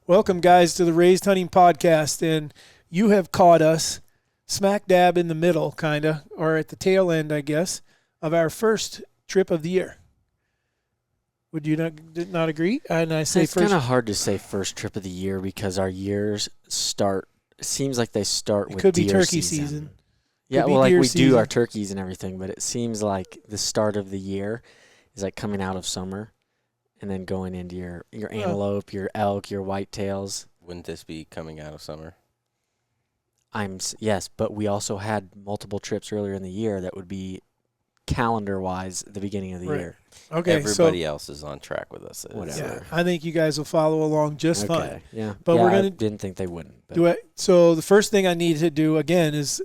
Welcome, guys, to the Raised Hunting Podcast. And you have caught us smack dab in the middle, kind of, or at the tail end, I guess, of our first trip of the year. Would you not agree? And I say it's first. It's kind of hard to say first trip of the year because our years start. It seems like they start with could be deer turkey season. Yeah, well, like we do our turkeys and everything, but it seems like the start of the year is like coming out of summer and then going into your antelope, your elk, your whitetails. Wouldn't this be coming out of summer? Yes, but we also had multiple trips earlier in the year that would be calendar-wise the beginning of the year. Okay, everybody else is on track with us. Whatever. Yeah, I think you guys will follow along just fine. Yeah, but I didn't think they wouldn't. Do it. So the first thing I need to do again is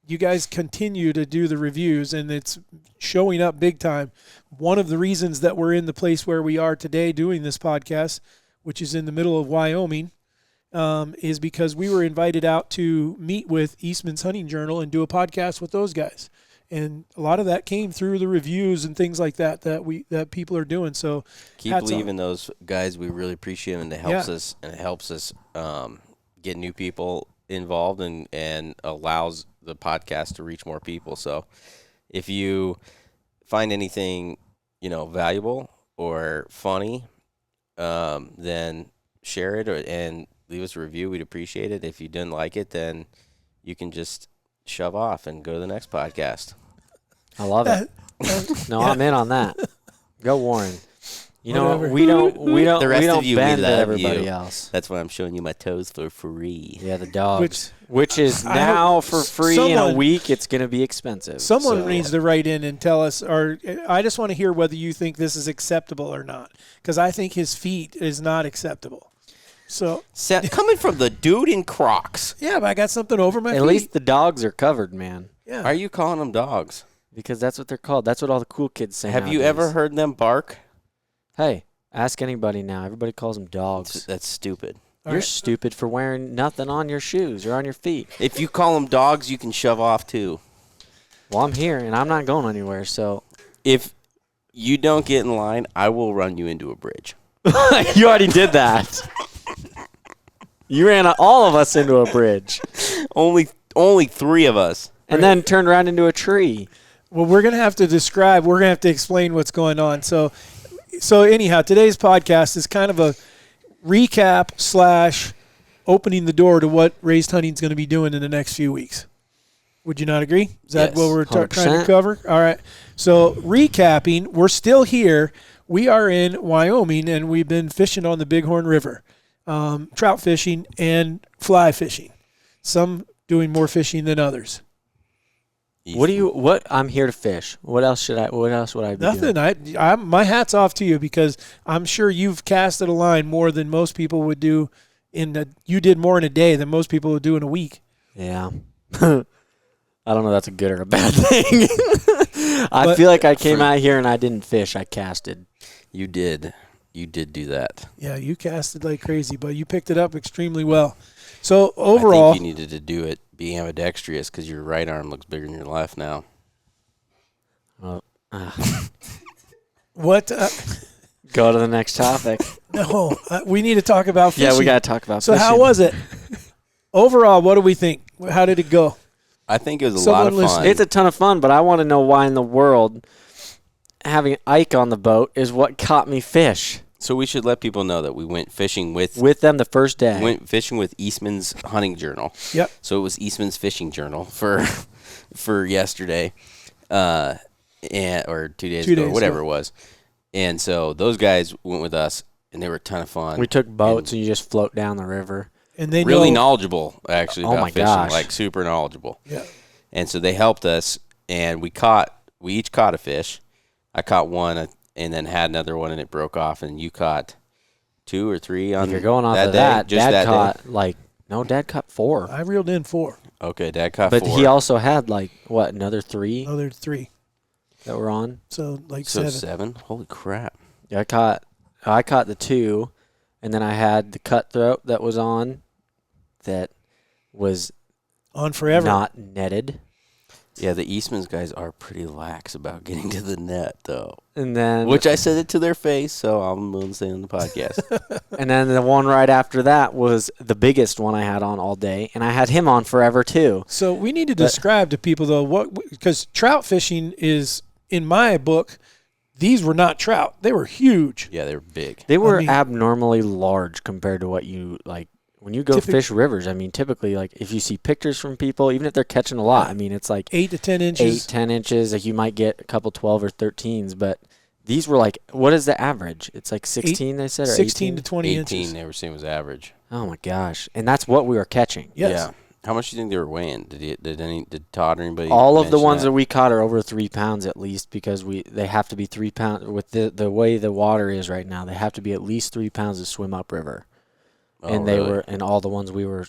you guys continue to do the reviews, and it's showing up big time. One of the reasons that we're in the place where we are today doing this podcast, which is in the middle of Wyoming, is because we were invited out to meet with Eastman's Hunting Journal and do a podcast with those guys. And a lot of that came through the reviews and things like that that people are doing. So keep leaving those guys. We really appreciate them, and it helps us get new people involved and allows the podcast to reach more people. So if you find anything valuable or funny, then share it and leave us a review. We'd appreciate it. If you didn't like it, then you can just shove off and go to the next podcast. I love it. No, yeah. I'm in on that. Go Warren. We don't the rest of you, bend we to love everybody you. Else. That's why I'm showing you my toes for free. Yeah, the dogs. Which is now for free in a week. It's going to be expensive. Someone needs to write in and tell us, or I just want to hear whether you think this is acceptable or not, because I think his feet is not acceptable. So coming from the dude in Crocs. Yeah, but I got something over my feet. At least the dogs are covered, man. Yeah. Why are you calling them dogs? Because that's what they're called. That's what all the cool kids say. Have you ever heard them bark? Hey, ask anybody now. Everybody calls them dogs. That's stupid. You're stupid for wearing nothing on your shoes or on your feet. If you call them dogs, you can shove off too. Well, I'm here, and I'm not going anywhere, so. If you don't get in line, I will run you into a bridge. You already did that. You ran all of us into a bridge. Only three of us. And then turned around into a tree. Well, we're going to have to explain what's going on. So anyhow, today's podcast is kind of a recap / opening the door to what Raised Hunting is going to be doing in the next few weeks. Would you not agree? Is that what we're trying to cover? All right. So recapping, we're still here. We are in Wyoming, and we've been fishing on the Bighorn River, trout fishing and fly fishing. Some doing more fishing than others. I'm here to fish. What else would I be doing? Nothing. My hat's off to you, because I'm sure you've casted a line more than most people would do you did more in a day than most people would do in a week. Yeah. I don't know if that's a good or a bad thing. I feel like I came out here and I didn't fish. I casted. You did. You did do that. Yeah, you casted like crazy, but you picked it up extremely well. So overall, I think you needed to do it being ambidextrous, because your right arm looks bigger than your left now. What? Go to the next topic. No, we need to talk about fishing. Yeah, we got to talk about fishing. So how was it? Overall, what do we think? How did it go? I think it was a lot of fun. It's a ton of fun, but I want to know why in the world having Ike on the boat is what caught me fish. So we should let people know that we went fishing with them the first day. Went fishing with Eastman's Hunting Journal. Yep. So it was Eastman's Fishing Journal for yesterday, or 2 days ago, whatever it was. And so those guys went with us, and they were a ton of fun. We took boats, and you just float down the river. And they really knowledgeable, actually, about fishing. Gosh. Like super knowledgeable. Yeah. And so they helped us, and we each caught a fish. I caught one, and then had another one, and it broke off, and you caught 2 or 3 on that day. If you're going off of that, Dad caught 4. I reeled in 4. Okay, Dad caught 4. But he also had, another 3? Another 3. That were on? So 7? Holy crap. Yeah, I caught the 2, and then I had the cutthroat that was on that was on forever, not netted. Yeah, the Eastman's guys are pretty lax about getting to the net, though. And then, which I said it to their face, so I'm willing to say on the podcast. and then the one right after that was the biggest one I had on all day, and I had him on forever too. So we need to describe to people though because trout fishing is, in my book, these were not trout. They were huge. Yeah, they were big. They were abnormally large compared to what you like. When you go fish rivers, I mean, typically, like, if you see pictures from people, even if they're catching a lot, I mean, it's like 8 to 10 inches. 10 inches. Like, you might get a couple 12 or 13s, but these were like, what is the average? It's like 16, they said, or 16 18? to 20 18 inches. they were saying was average. Oh, my gosh. And that's what we were catching. Yes. Yeah. How much do you think they were weighing? Did Todd or anybody? All of the ones that we caught are over 3 pounds at least, because they have to be 3 pounds. With the way the water is right now, they have to be at least 3 pounds to swim upriver. And they were, and all the ones we were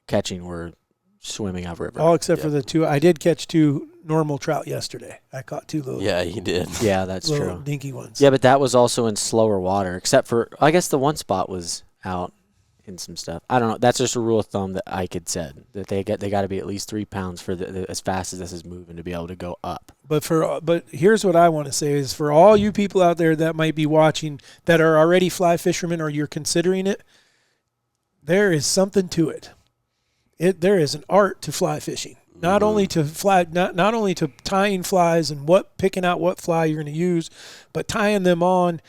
catching were swimming upriver. All except for the 2. I did catch 2 normal trout yesterday. I caught 2 little. Yeah, you did. Yeah, that's little true. dinky ones. Yeah, but that was also in slower water, except for, I guess the one spot was out in some stuff. I don't know. That's just a rule of thumb that Ike had said, that they got to be at least 3 pounds for as fast as this is moving to be able to go up. But here's what I want to say is, for all you people out there that might be watching that are already fly fishermen or you're considering it, there is something to it. There is an art to fly fishing. Not only to fly, not only to tying flies and picking out what fly you're going to use, but tying them on,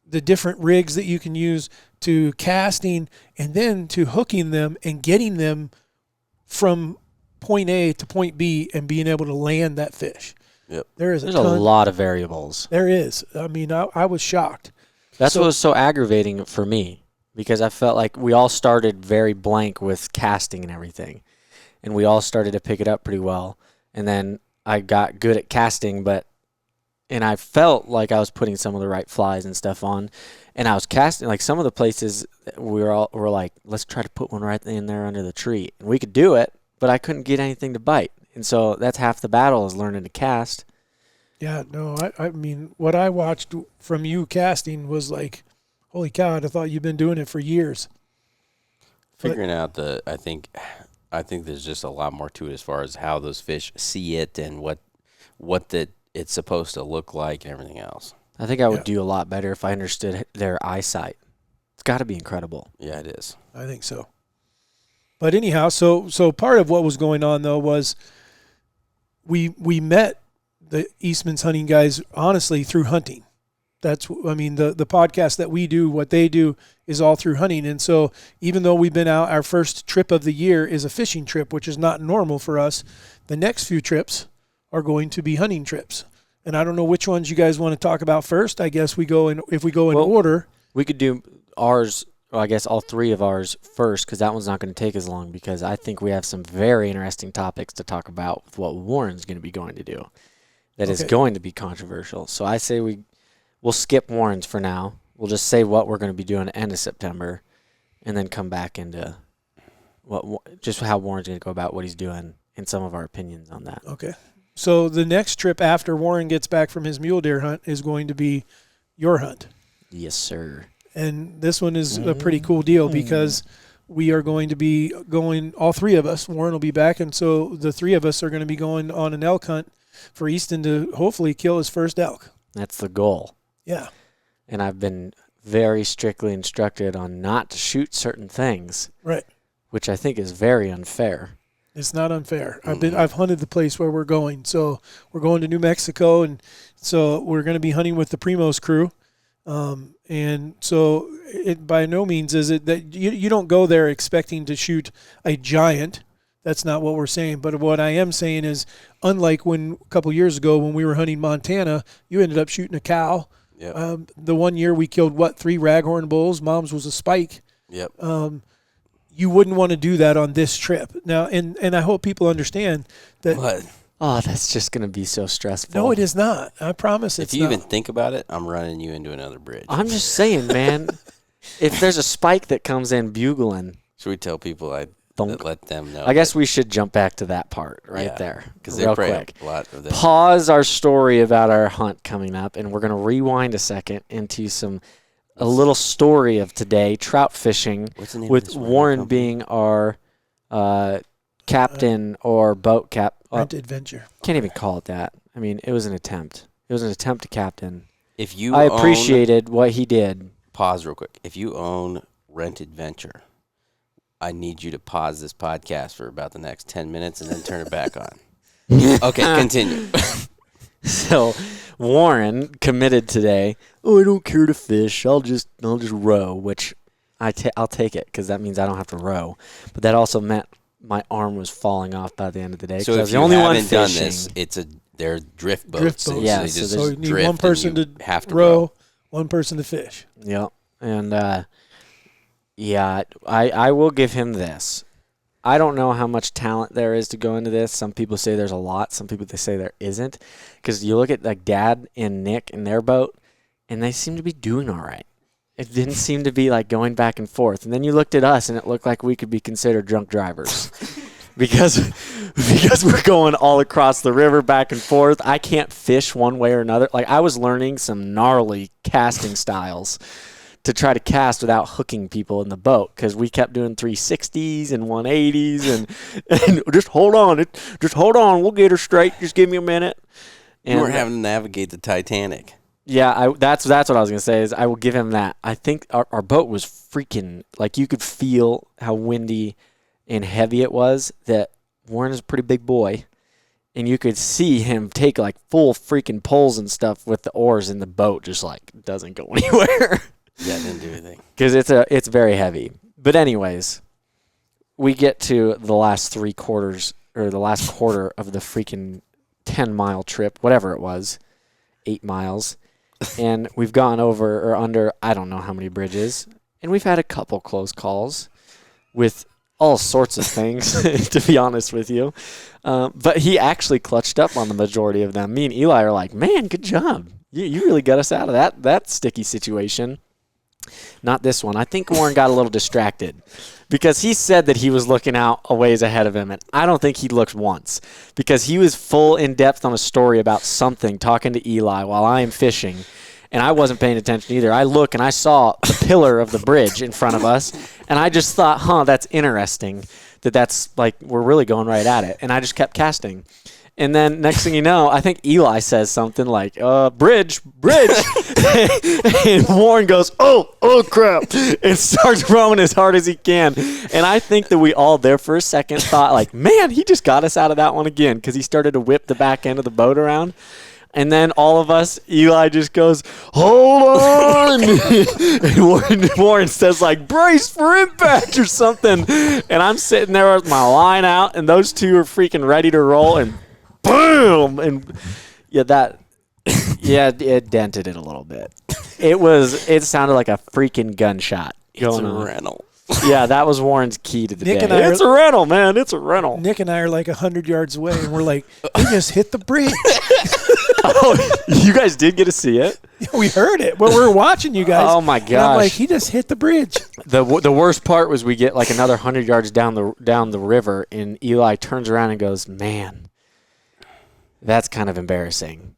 the different rigs that you can use, to casting, and then to hooking them and getting them from point A to point B and being able to land that fish. Yep. There's a lot of variables. There is. I mean, I was shocked. That's what was so aggravating for me, because I felt like we all started very blank with casting and everything, and we all started to pick it up pretty well. And then I got good at casting, and I felt like I was putting some of the right flies and stuff on, and I was casting, like, some of the places were like, let's try to put one right in there under the tree. And we could do it, but I couldn't get anything to bite. And so that's half the battle, is learning to cast. Yeah, no, I mean, what I watched from you casting was like, holy cow, I thought you've been doing it for years. Figuring out I think there's just a lot more to it as far as how those fish see it and what it's supposed to look like and everything else. I think I would do a lot better if I understood their eyesight. It's got to be incredible. Yeah, it is. I think so. But anyhow, so part of what was going on though was we met the Eastman's hunting guys honestly through hunting. That's, I mean, the podcast that we do, what they do is all through hunting. And so even though we've been out, our first trip of the year is a fishing trip, which is not normal for us. The next few trips are going to be hunting trips. And I don't know which ones you guys want to talk about first. I guess if we go in order. We could do ours, or I guess all 3 of ours first, because that one's not going to take as long, because I think we have some very interesting topics to talk about with what Warren's going to be going to do. That is going to be controversial. So I say we'll skip Warren's for now. We'll just say what we're going to be doing at the end of September, and then come back into just how Warren's going to go about what he's doing and some of our opinions on that. Okay. So the next trip after Warren gets back from his mule deer hunt is going to be your hunt. Yes, sir. And this one is a pretty cool deal, because we are going to be going, all 3 of us. Warren will be back, and so the 3 of us are going to be going on an elk hunt for Easton to hopefully kill his first elk. That's the goal. Yeah. And I've been very strictly instructed on not to shoot certain things. Right. Which I think is very unfair. It's not unfair. I've hunted the place where we're going. So we're going to New Mexico, and so we're going to be hunting with the Primos crew. And so it by no means is it that you don't go there expecting to shoot a giant. That's not what we're saying. But what I am saying is, unlike when a couple years ago when we were hunting Montana, you ended up shooting a cow. Yep. The one year we killed 3 raghorn bulls. Mom's was a spike. Yep. You wouldn't want to do that on this trip. Now, and I hope people understand that. What? Oh, that's just going to be so stressful. No, it is not. I promise it's not. If you even think about it, I'm running you into another bridge. I'm just saying, man, if there's a spike that comes in bugling. Should we tell people let them know? I guess we should jump back to that part there. Because they probably have a lot of them. Pause our story about our hunt coming up, and we're going to rewind a second into a little story of today, trout fishing, with Warren being our captain or boat cap. Rent adventure. Can't even call it that. I mean, it was an attempt. It was an attempt to captain. If you I appreciated what he did. Pause real quick. If you own Rent Adventure, I need you to pause this podcast for about the next 10 minutes and then turn it back on. Okay, continue. So Warren committed today. Oh, I don't care to fish. I'll just row, which I'll take it because that means I don't have to row. But that also meant my arm was falling off by the end of the day. So I if was you the only one haven't done fishing. this, they're drift boats. Yeah, So you need one person to have to row, one person to fish. Yep. And I will give him this. I don't know how much talent there is to go into this. Some people say there's a lot. Some people they say there isn't. Because you look at like Dad and Nick in their boat, and they seem to be doing all right. It didn't seem to be like going back and forth. And then you looked at us, and it looked like we could be considered drunk drivers. because we're going all across the river back and forth. I can't fish one way or another. Like I was learning some gnarly casting styles to try to cast without hooking people in the boat because we kept doing 360s and 180s and just hold on, we'll get her straight. Just give me a minute. And you were having to navigate the Titanic. Yeah, that's what I was gonna say. Is I will give him that. I think our boat was freaking like you could feel how windy and heavy it was. That Warren is a pretty big boy, and you could see him take like full freaking pulls and stuff with the oars in the boat, just like doesn't go anywhere. Yeah, didn't do anything because it's very heavy. But anyways, we get to the last 3 quarters or the last quarter of the freaking 10-mile trip, whatever it was, 8 miles. And we've gone over or under, I don't know how many bridges. And we've had a couple close calls with all sorts of things, to be honest with you. But he actually clutched up on the majority of them. Me and Eli are like, man, good job. You really got us out of that sticky situation. Not this one. I think Warren got a little distracted because he said that he was looking out a ways ahead of him, and I don't think he looked once because he was full in depth on a story about something talking to Eli while I am fishing, and I wasn't paying attention either. I look, and I saw the pillar of the bridge in front of us, and I just thought, that's interesting that's like we're really going right at it, and I just kept casting. And then next thing you know, I think Eli says something like, bridge. And Warren goes, oh, crap, and starts rowing as hard as he can. And I think that we all there for a second thought, like, man, he just got us out of that one again because he started to whip the back end of the boat around. And then all of us, Eli just goes, hold on. And Warren says, like, brace for impact or something. And I'm sitting there with my line out, and those two are freaking ready to roll, and boom! And it dented it a little bit. It sounded like a freaking gunshot. It's a rental. Yeah, that was Warren's key to the Nick day. and I It's a rental, man. It's a rental. Nick and I are like 100 yards away, and we're like, we just hit the bridge. Oh, you guys did get to see it? We heard it. Well, we were watching you guys. Oh, my gosh. And I'm like, he just hit the bridge. The worst part was we get like another 100 yards down the river, and Eli turns around and goes, man, that's kind of embarrassing.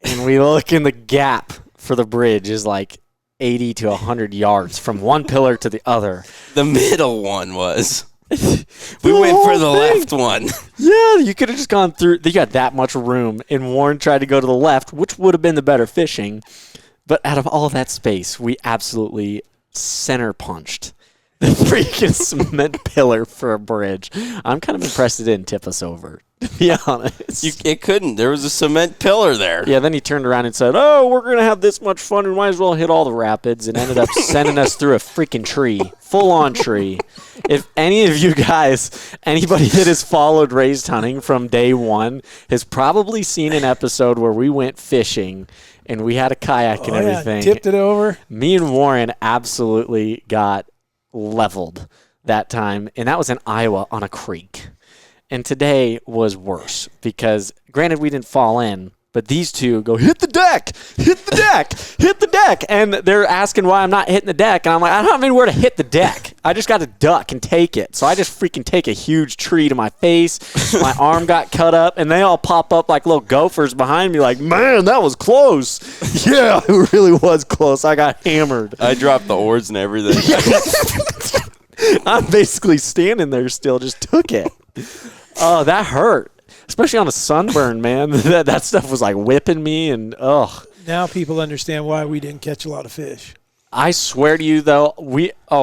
And we look in the gap for the bridge is like 80 to 100 yards from one pillar to the other. The middle one was. We went for the left one. Yeah, you could have just gone through. They got that much room, and Warren tried to go to the left, which would have been the better fishing. But out of all that space, we absolutely center punched the freaking cement pillar for a bridge. I'm kind of impressed it didn't tip us over, to be honest. It couldn't. There was a cement pillar there. Yeah, then he turned around and said, oh, we're going to have this much fun. We might as well hit all the rapids, and ended up sending us through a freaking tree, full-on tree. If any of you guys, anybody that has followed Raised Hunting from day one, has probably seen an episode where we went fishing, and we had a kayak and everything. Yeah, tipped it over. Me and Warren absolutely got leveled that time, and that was in Iowa on a creek. And today was worse because, granted, we didn't fall in, but these two go, hit the deck, hit the deck, hit the deck. And they're asking why I'm not hitting the deck. And I'm like, I don't have anywhere to hit the deck. I just got to duck and take it. So I just freaking take a huge tree to my face. My arm got cut up, and they all pop up like little gophers behind me like, man, that was close. Yeah, it really was close. I got hammered. I dropped the oars and everything. I'm basically standing there still, just took it. Oh, that hurt. Especially on a sunburn, man. that stuff was like whipping me and Now people understand why we didn't catch a lot of fish. I swear to you, though,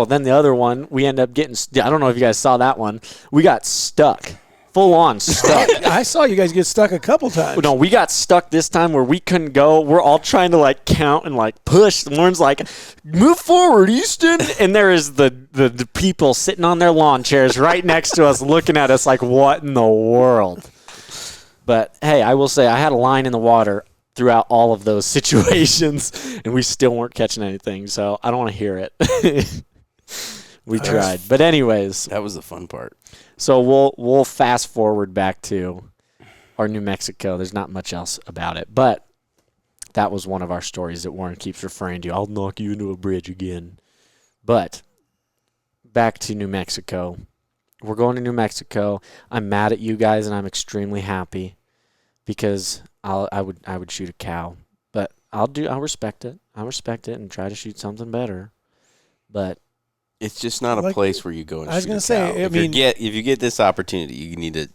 then the other one, we end up getting, I don't know if you guys saw that one. We got stuck. Full on stuck. I saw you guys get stuck a couple times. No, we got stuck this time where we couldn't go. We're all trying to like count and like push. Lauren's like, move forward, Easton. And there is the people sitting on their lawn chairs right next to us looking at us like, what in the world? But hey, I will say I had a line in the water throughout all of those situations and we still weren't catching anything. So I don't want to hear it. We tried. But anyways. That was the fun part. So we'll fast forward back to our New Mexico. There's not much else about it, but that was one of our stories that Warren keeps referring to. I'll knock you into a bridge again. But back to New Mexico. We're going to New Mexico. I'm mad at you guys, and I'm extremely happy because I would shoot a cow, but I'll respect it. I'll respect it and try to shoot something better. But it's just not a place where you go and shoot. I was going to say, if you get this opportunity, you need to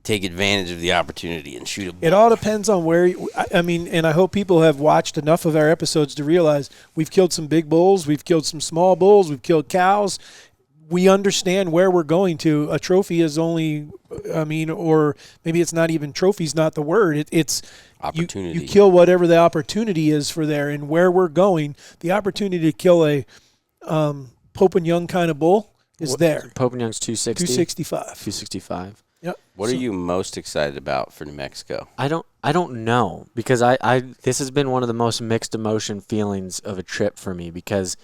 take advantage of the opportunity and shoot a bull. It all depends on where. And I hope people have watched enough of our episodes to realize we've killed some big bulls, we've killed some small bulls, we've killed cows. We understand where we're going to. A trophy is only, or maybe it's not even trophy's not the word. It's opportunity. You kill whatever the opportunity is for there, and where we're going. The opportunity to kill a Pope and Young kind of bull is there. Pope and Young's 260? 265. 265. Yep. What are you most excited about for New Mexico? I don't know because this has been one of the most mixed emotion feelings of a trip for me because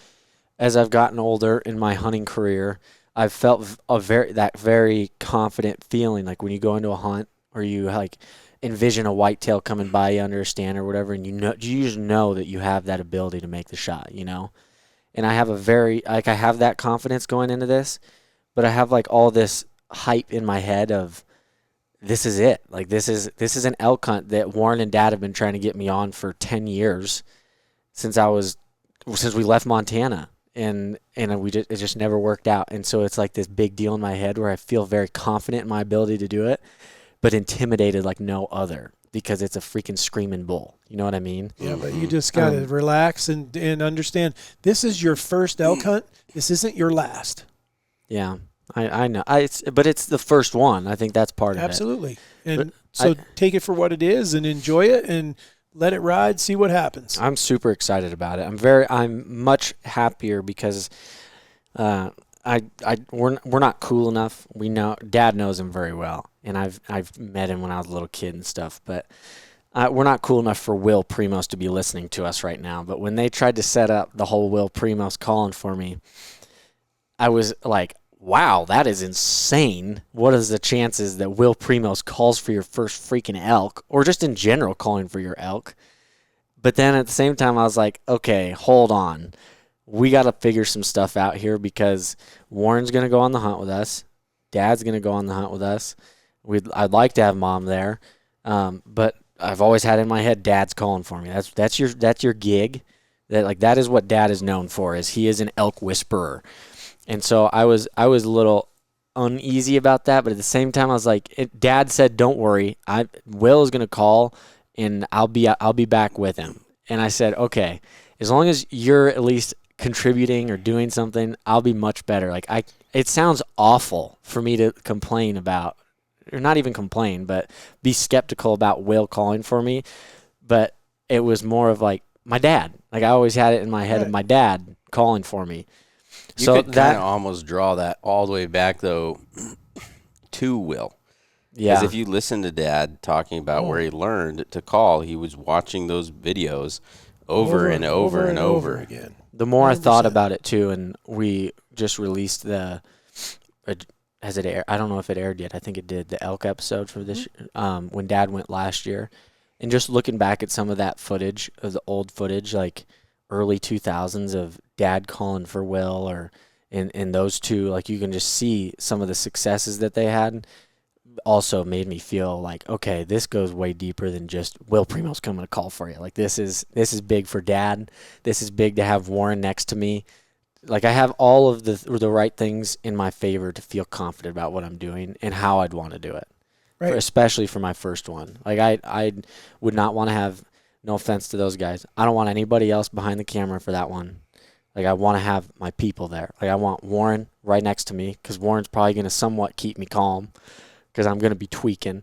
as I've gotten older in my hunting career, I've felt that very confident feeling like when you go into a hunt or you like envision a whitetail coming by you under a stand or whatever, and you just know that you have that ability to make the shot, you know. And I have I have that confidence going into this, but I have like all this hype in my head of this is it. Like this is an elk hunt that Warren and Dad have been trying to get me on for 10 years since we left Montana. And it just never worked out. And so it's like this big deal in my head where I feel very confident in my ability to do it, but intimidated like no other because it's a freaking screaming bull. You know what I mean? Yeah, but you just got to relax and understand this is your first elk hunt. This isn't your last. Yeah, I know. But it's the first one. I think that's part of it. Absolutely. And so take it for what it is and enjoy it and let it ride, see what happens. I'm super excited about it. I'm much happier because we're not cool enough. We know Dad knows him very well, and I've met him when I was a little kid and stuff. But we're not cool enough for Will Primos to be listening to us right now. But when they tried to set up the whole Will Primos calling for me, I was like, wow, that is insane. What is the chances that Will Primos calls for your first freaking elk, or just in general calling for your elk? But then at the same time, I was like, okay, hold on. We got to figure some stuff out here because Warren's going to go on the hunt with us. Dad's going to go on the hunt with us. I'd like to have Mom there, but I've always had in my head Dad's calling for me. That's your gig. That is what Dad is known for. Is he is an elk whisperer. And so I was a little uneasy about that, but at the same time I was like, Dad said, "Don't worry, Will is going to call, and I'll be back with him." And I said, "Okay, as long as you're at least contributing or doing something, I'll be much better." It sounds awful for me to complain about, or not even complain, but be skeptical about Will calling for me. But it was more of like my dad. Like I always had it in my head of my dad calling for me. You could kind of almost draw that all the way back, though, to Will. Yeah. Because if you listen to Dad talking about where he learned to call, he was watching those videos over and over again. The more 100%. I thought about it, too, and we just released has it aired? I don't know if it aired yet. I think it did, the elk episode for this when Dad went last year. And just looking back at some of that footage, of the old footage, like early 2000s of Dad calling for Will, or in those two, like you can just see some of the successes that they had. Also made me feel like, okay, this goes way deeper than just Will Primos coming to call for you. Like this is big for Dad. This is big to have Warren next to me, Like, I have all of the right things in my favor to feel confident about what I'm doing and how I'd want to do it. Right. Especially for my first one. Like, I would not want to have, no offense to those guys, I don't want anybody else behind the camera for that one. Like, I want to have my people there. Like, I want Warren right next to me, because Warren's probably going to somewhat keep me calm, because I'm going to be tweaking.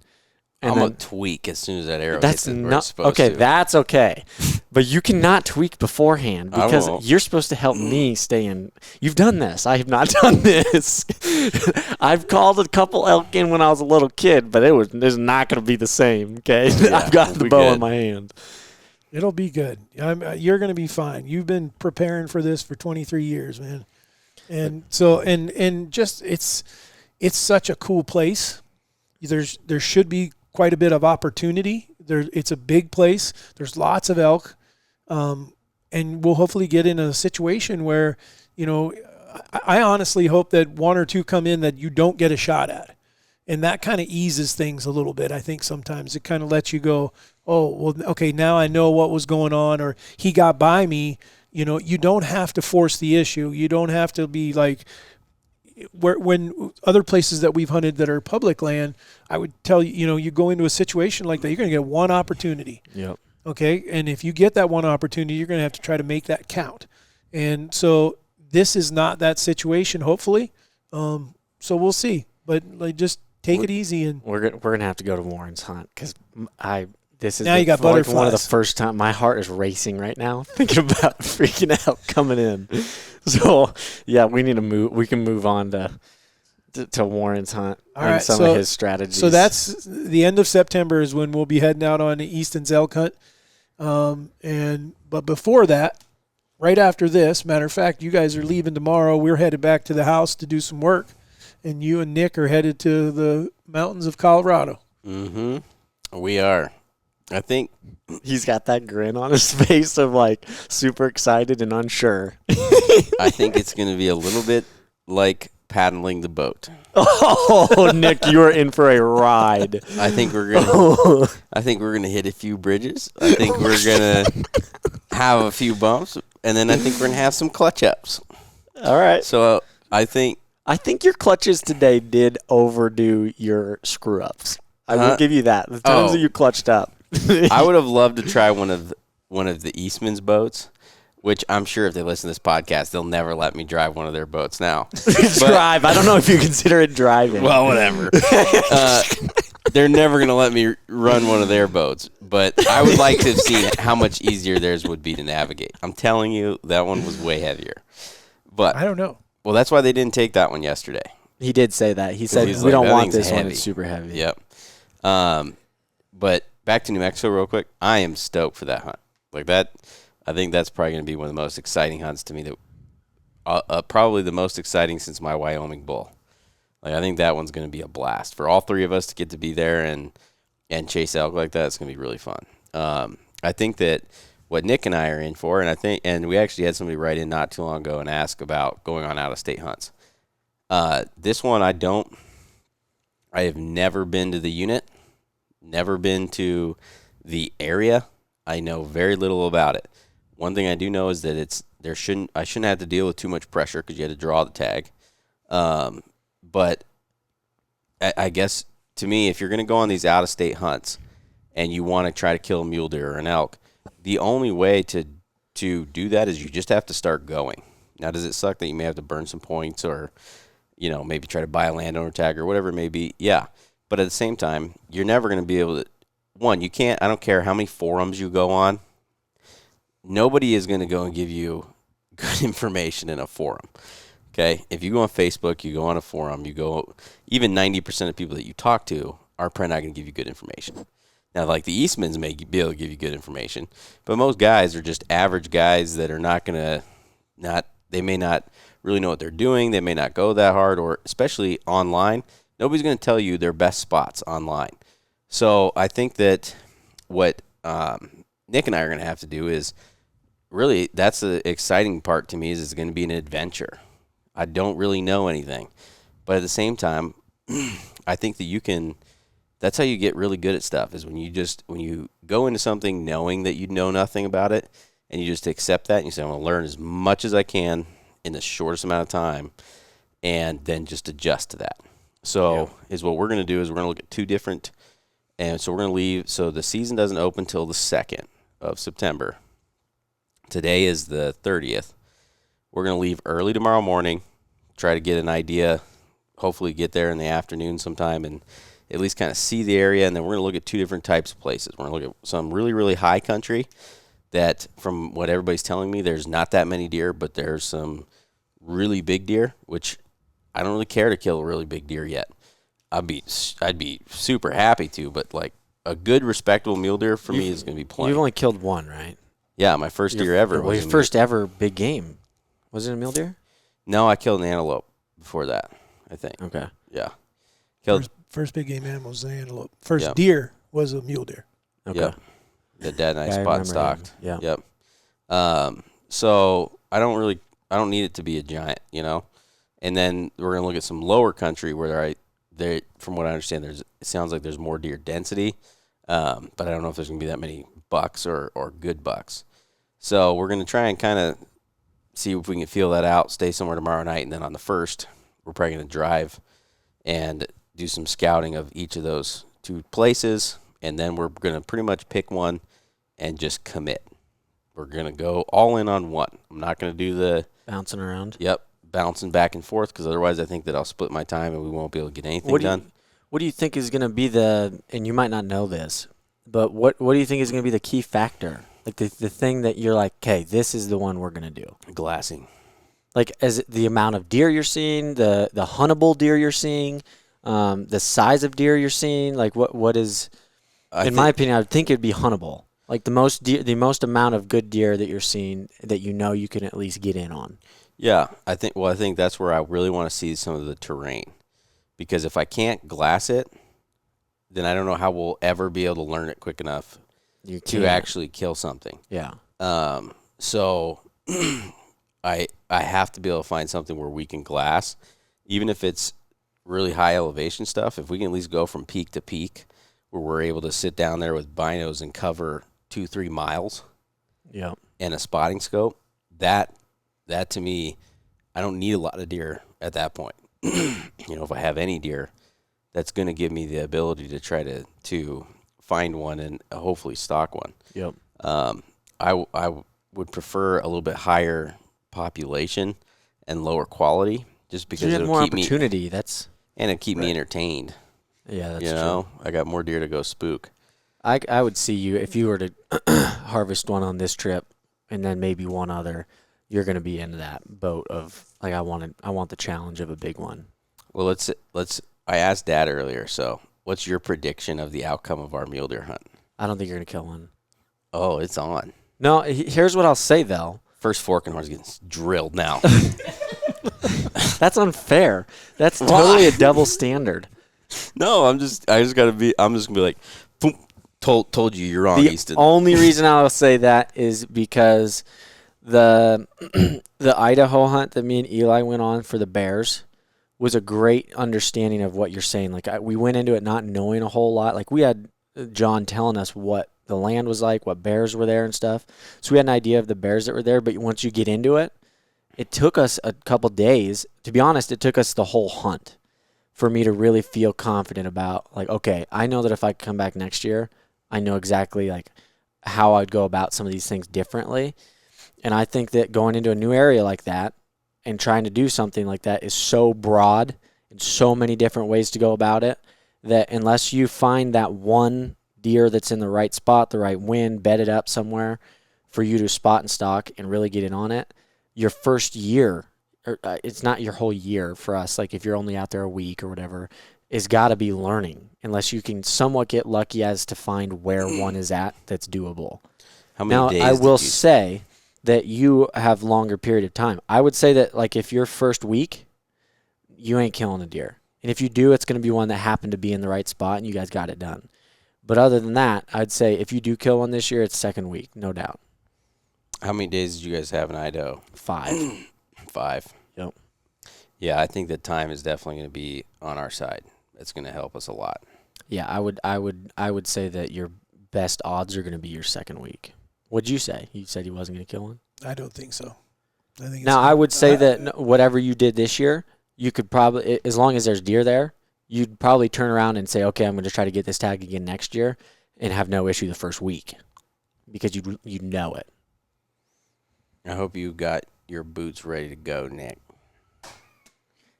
And I'm going to tweak as soon as that arrow that's hits where it's supposed okay, to. that's okay. But you cannot tweak beforehand, because you're supposed to help me stay in. You've done this. I have not done this. I've called a couple elk in when I was a little kid, but it's not going to be the same, okay? Yeah, I've got the bow in my hand. It'll be good. You're going to be fine. You've been preparing for this for 23 years, man. And so, and just, it's such a cool place. There should be quite a bit of opportunity. It's a big place. There's lots of elk. And we'll hopefully get in a situation where, I honestly hope that one or two come in that you don't get a shot at. And that kind of eases things a little bit. I think sometimes it kind of lets you go, oh, well, okay, now I know what was going on, or he got by me. You don't have to force the issue. You don't have to be like, when other places that we've hunted that are public land, I would tell you, you go into a situation like that, you're going to get one opportunity. Yep. Okay. And if you get that one opportunity, you're going to have to try to make that count. And so this is not that situation, hopefully. So we'll see, but just take it easy. And we're gonna have to go to Warren's hunt, because this is now you got like butterflies. one of the first time. My heart is racing right now thinking about freaking out coming in. So yeah, we need to move. We can move on to Warren's hunt and some of his strategies. So that's the end of September is when we'll be heading out on Easton's elk hunt. But before that, right after this, matter of fact, you guys are leaving tomorrow. We're headed back to the house to do some work, and you and Nick are headed to the mountains of Colorado. Mm-hmm. We are. I think he's got that grin on his face of like super excited and unsure. I think it's going to be a little bit like paddling the boat. Oh, Nick, you are in for a ride. I think we're gonna hit a few bridges. I think we're gonna have a few bumps, and then I think we're gonna have some clutch ups. All right. So I think your clutches today did overdo your screw ups. I will give you that. The times that you clutched up. I would have loved to try one of the Eastman's boats, which I'm sure if they listen to this podcast, they'll never let me drive one of their boats now. Drive? I don't know if you consider it driving. Well, whatever. They're never going to let me run one of their boats, but I would like to have seen how much easier theirs would be to navigate. I'm telling you, that one was way heavier. But I don't know. Well, that's why they didn't take that one yesterday. He did say that. He said, we don't want this one. It's super heavy. Yep. But back to New Mexico real quick. I am stoked for that hunt. Like that, I think that's probably going to be one of the most exciting hunts to me. That probably the most exciting since my Wyoming bull. Like I think that one's going to be a blast for all three of us to get to be there and chase elk like that. It's going to be really fun. I think that what Nick and I are in for, and we actually had somebody write in not too long ago and ask about going on out-of-state hunts. This one I have never been to the unit, never been to the area. I know very little about it. One thing I do know is that I shouldn't have to deal with too much pressure because you had to draw the tag. But I guess to me, if you're going to go on these out-of-state hunts and you want to try to kill a mule deer or an elk, the only way to do that is you just have to start going. Now, does it suck that you may have to burn some points or, maybe try to buy a landowner tag or whatever it may be? Yeah. But at the same time, you're never going to be able to, you can't, I don't care how many forums you go on. Nobody is going to go and give you good information in a forum. Okay? If you go on Facebook, you go on a forum, even 90% of people that you talk to are probably not going to give you good information. Now, like the Eastmans may be able to give you good information, but most guys are just average guys that are they may not really know what they're doing. They may not go that hard, or especially online. Nobody's going to tell you their best spots online. So I think that what Nick and I are going to have to do is really, that's the exciting part to me, is it's going to be an adventure. I don't really know anything. But at the same time, I think that that's how you get really good at stuff, is when you go into something knowing that you know nothing about it, and you just accept that, and you say, I'm going to learn as much as I can in the shortest amount of time, and then just adjust to that. So is what we're going to do is we're going to look at 2 different, and so we're going to leave. So the season doesn't open till the 2nd of September. Today is the 30th. We're going to leave early tomorrow morning, try to get an idea, hopefully get there in the afternoon sometime, and at least kind of see the area. And then we're going to look at 2 different types of places. We're going to look at some really, really high country that, from what everybody's telling me, there's not that many deer, but there's some really big deer, which I don't really care to kill a really big deer yet. I'd be super happy to, but like a good, respectable mule deer for me is going to be plenty. You've only killed one, right? Yeah, my first deer ever. Well, your first ever big game. Was it a mule deer? No, I killed an antelope before that, I think. Okay. Yeah. Killed. First big game animal was the antelope. First deer was a mule deer. Okay. Yep. The dad and I spot and stocked. Yeah. Yep. So I don't need it to be a giant, you know. And then we're gonna look at some lower country where from what I understand, it sounds like there's more deer density, but I don't know if there's gonna be that many bucks or good bucks. So we're gonna try and kind of see if we can feel that out. Stay somewhere tomorrow night, and then on the 1st, we're probably gonna drive and do some scouting of each of those 2 places, and then we're gonna pretty much pick one and just commit. We're gonna go all in on one. I'm not gonna do the bouncing around. Yep. Bouncing back and forth, because otherwise I think that I'll split my time and we won't be able to get anything done. What do you think is going to be and you might not know this, but what do you think is going to be the key factor? Like the thing that you're like, okay, this is the one we're going to do. Glassing. Like as the amount of deer you're seeing, the huntable deer you're seeing, the size of deer you're seeing, like what is, in my opinion, I would think it'd be huntable. Like the most amount of good deer that you're seeing that you know you can at least get in on. Yeah, I think that's where I really want to see some of the terrain, because if I can't glass it, then I don't know how we'll ever be able to learn it quick enough to actually kill something. Yeah. So I have to be able to find something where we can glass, even if it's really high elevation stuff. If we can at least go from peak to peak, where we're able to sit down there with binos and cover 2-3 miles. Yeah. And a spotting scope, that to me, I don't need a lot of deer at that point. If I have any deer, that's going to give me the ability to try to find one and hopefully stock one. Yep. I would prefer a little bit higher population and lower quality, just because it'll more keep opportunity. And it'll keep me entertained. Yeah, that's true. I got more deer to go spook. I would see you, if you were to harvest one on this trip and then maybe one other, you're going to be into that boat of like, I want the challenge of a big one. Well, I asked Dad earlier, so what's your prediction of the outcome of our mule deer hunt? I don't think you're going to kill one. Oh, it's on. No, here's what I'll say though. First fork and horn's getting drilled now. That's unfair. That's totally a double standard. No, I'm just gonna be like, boom, told you you're wrong, Easton. The only reason I'll say that is because the Idaho hunt that me and Eli went on for the bears was a great understanding of what you're saying. Like we went into it not knowing a whole lot. Like we had John telling us what the land was like, what bears were there and stuff. So we had an idea of the bears that were there, but once you get into it, it took us a couple days. To be honest, it took us the whole hunt for me to really feel confident about, like, okay, I know that if I come back next year, I know exactly like how I'd go about some of these things differently. And I think that going into a new area like that and trying to do something like that is so broad and so many different ways to go about it that unless you find that one deer that's in the right spot, the right wind, bedded up somewhere for you to spot and stalk and really get in on it, your first year, it's not your whole year for us, like if you're only out there a week or whatever, is got to be learning unless you can somewhat get lucky as to find where one is at that's doable. How many days I will say that you have longer period of time. I would say that like if your first week, you ain't killing a deer. And if you do, it's going to be one that happened to be in the right spot and you guys got it done. But other than that, I'd say if you do kill one this year, it's second week, no doubt. How many days did you guys have in Idaho? 5. 5. Yep. Yeah, I think that time is definitely going to be on our side. It's going to help us a lot. Yeah, I would say that your best odds are going to be your second week. What'd you say? You said he wasn't going to kill one? I don't think so. I think. Now, I would say that whatever you did this year, you could probably, as long as there's deer there, you'd probably turn around and say, okay, I'm going to try to get this tag again next year and have no issue the first week because you know it. I hope you got your boots ready to go, Nick,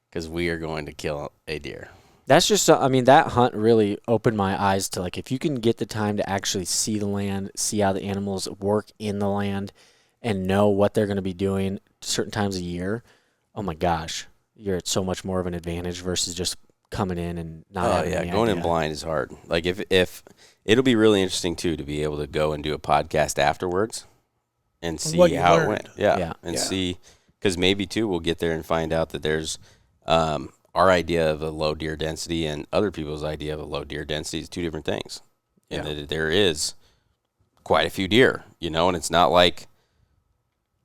because we are going to kill a deer. That's just, that hunt really opened my eyes to, like, if you can get the time to actually see the land, see how the animals work in the land, and know what they're going to be doing certain times a year, oh my gosh, you're at so much more of an advantage versus just coming in and not having any going idea. in blind is hard. Like if it'll be really interesting too to be able to go and do a podcast afterwards and see how it went. See, because maybe too we'll get there and find out that there's our idea of a low deer density and other people's idea of a low deer density is two different things, and that there is quite a few deer, and it's not like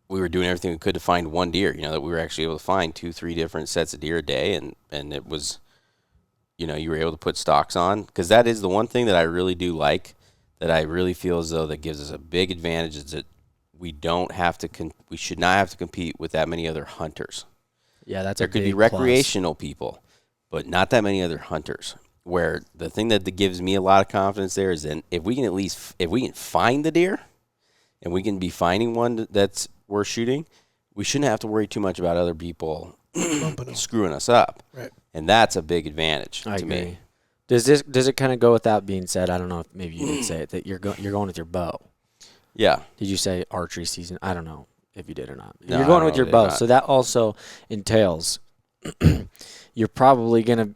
we were doing everything we could to find one deer, that we were actually able to find 2-3 different sets of deer a day. And it was, you were able to put stocks on, because that is the one thing that I really do like, that I really feel as though that gives us a big advantage, is that we don't have to, we should not have to compete with that many other hunters. Yeah, that's there could be recreational people, but not that many other hunters. Where the thing that gives me a lot of confidence there is that if we can find the deer, and we can be finding one that's worth shooting, we shouldn't have to worry too much about other people screwing us up. Right. And that's a big advantage I to agree. me. Does it kind of go without being said? I don't know if maybe you did say it, that you're going with your bow. Yeah. Did you say archery season? I don't know if you did or not. No, you're going with your bow, so that also entails you're probably going to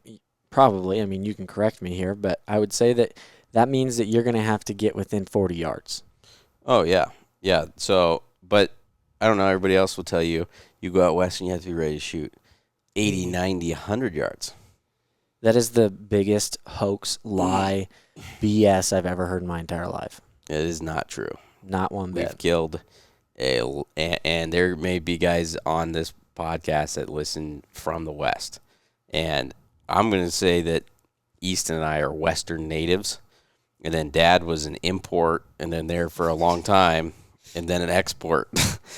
I mean, you can correct me here, but I would say that means that you're going to have to get within 40 yards. Oh, yeah. Yeah. So, but I don't know, everybody else will tell you, you go out west and you have to be ready to shoot 80, 90, 100 yards. That is the biggest hoax, lie, BS I've ever heard in my entire life. It is not true. Not one bit. We've killed and there may be guys on this podcast that listen from the West. And I'm going to say that Easton and I are Western natives. And then Dad was an import and then there for a long time and then an export.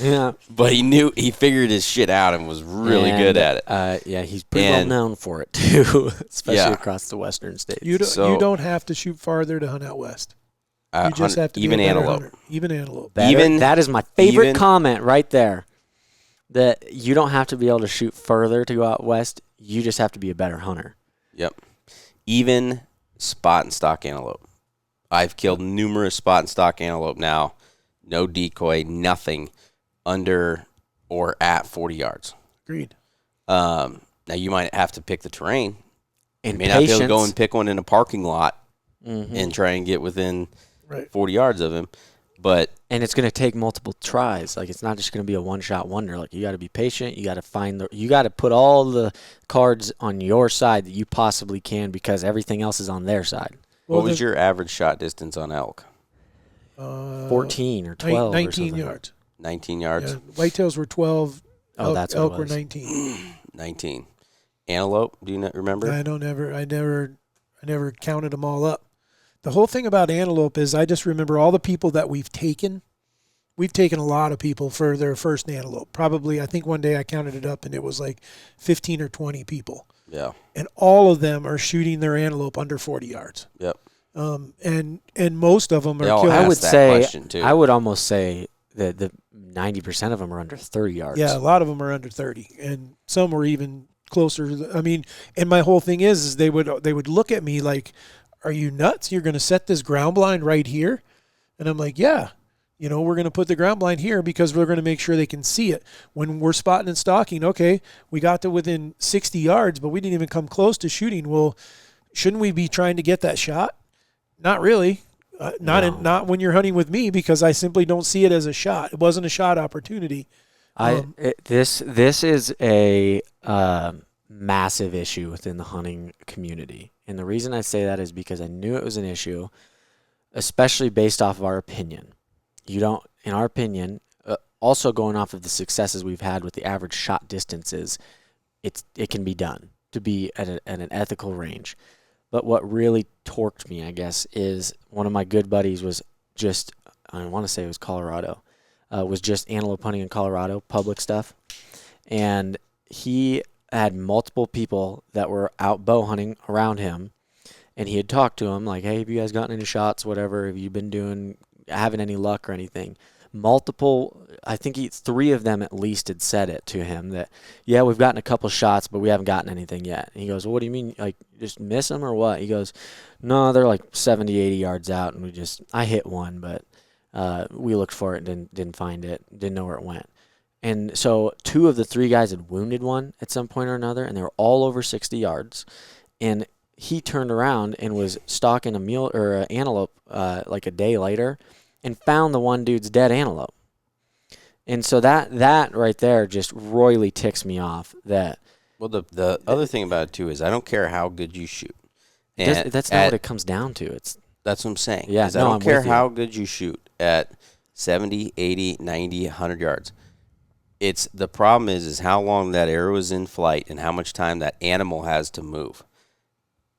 Yeah. But he figured his shit out and was really good at it. Yeah, he's pretty well known for it too, especially across the western states. You don't have to shoot farther to hunt out west. You just have to be a better antelope. hunter. Even antelope. That is my favorite comment right there. That you don't have to be able to shoot further to go out west. You just have to be a better hunter. Yep. Even spot and stock antelope. I've killed numerous spot and stock antelope now. No decoy, nothing under or at 40 yards. Agreed. Now, you might have to pick the terrain. And you may not be able to go and pick one in a parking lot and try and get within 40 yards of him. And it's going to take multiple tries. Like, it's not just going to be a one-shot wonder. Like, you got to be patient. You got to you got to put all the cards on your side that you possibly can, because everything else is on their side. What was your average shot distance on elk? 14 or 12 19 or something. yards. 19 yards? Yeah, whitetails were 12. That's elk what it were was. 19. 19. Antelope, do you not remember? I never counted them all up. The whole thing about antelope is I just remember all the people that we've taken. We've taken a lot of people for their first antelope. Probably, I think one day I counted it up and it was like 15 or 20 people. Yeah. And all of them are shooting their antelope under 40 yards. Yep. And most of them are all killing. ask that question, too. I would almost say that the 90% of them are under 30 yards. Yeah, a lot of them are under 30, and some were even closer. I mean, and my whole thing is they would look at me like, "Are you nuts? You're going to set this ground blind right here?" And I'm like, "Yeah, we're going to put the ground blind here because we're going to make sure they can see it when we're spotting and stalking. Okay, we got to within 60 yards, but we didn't even come close to shooting. Well, shouldn't we be trying to get that shot? Not really. Not when you're hunting with me, because I simply don't see it as a shot. It wasn't a shot opportunity. This is a massive issue within the hunting community, and the reason I say that is because I knew it was an issue, especially based off of our opinion. In our opinion, also going off of the successes we've had with the average shot distances, it can be done to be at an ethical range. But what really torqued me, I guess, is one of my good buddies was I want to say it was Colorado. was just antelope hunting in Colorado, public stuff. And he had multiple people that were out bow hunting around him. And he had talked to them like, hey, have you guys gotten any shots, whatever? Have you been having any luck or anything? Multiple, I think 3 of them at least had said it to him that, yeah, we've gotten a couple shots, but we haven't gotten anything yet. And he goes, well, what do you mean? Like, just miss them or what? He goes, no, they're like 70, 80 yards out. And I hit one, but we looked for it and didn't find it, didn't know where it went. And so 2 of the 3 guys had wounded one at some point or another, and they were all over 60 yards. And he turned around and was stalking a mule or an antelope like a day later, and found the one dude's dead antelope. And so that right there just royally ticks me off. That Well, the other thing about it too is I don't care how good you shoot. That's not what it comes down to. That's what I'm saying. Yeah, I don't care how good you shoot at 70, 80, 90, 100 yards. The problem is how long that arrow is in flight and how much time that animal has to move.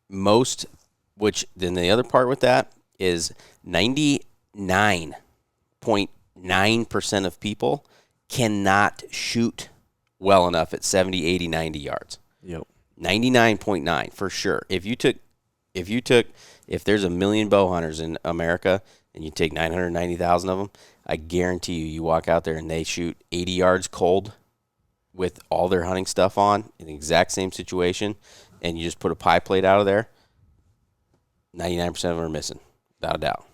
Then the other part with that is 99.9% of people cannot shoot well enough at 70, 80, 90 yards. Yep. 99.9 for sure. If there's 1 million bow hunters in America and you take 990,000 of them, I guarantee you walk out there and they shoot 80 yards cold with all their hunting stuff on in the exact same situation, and you just put a pie plate out of there, 99% of them are missing, without a doubt.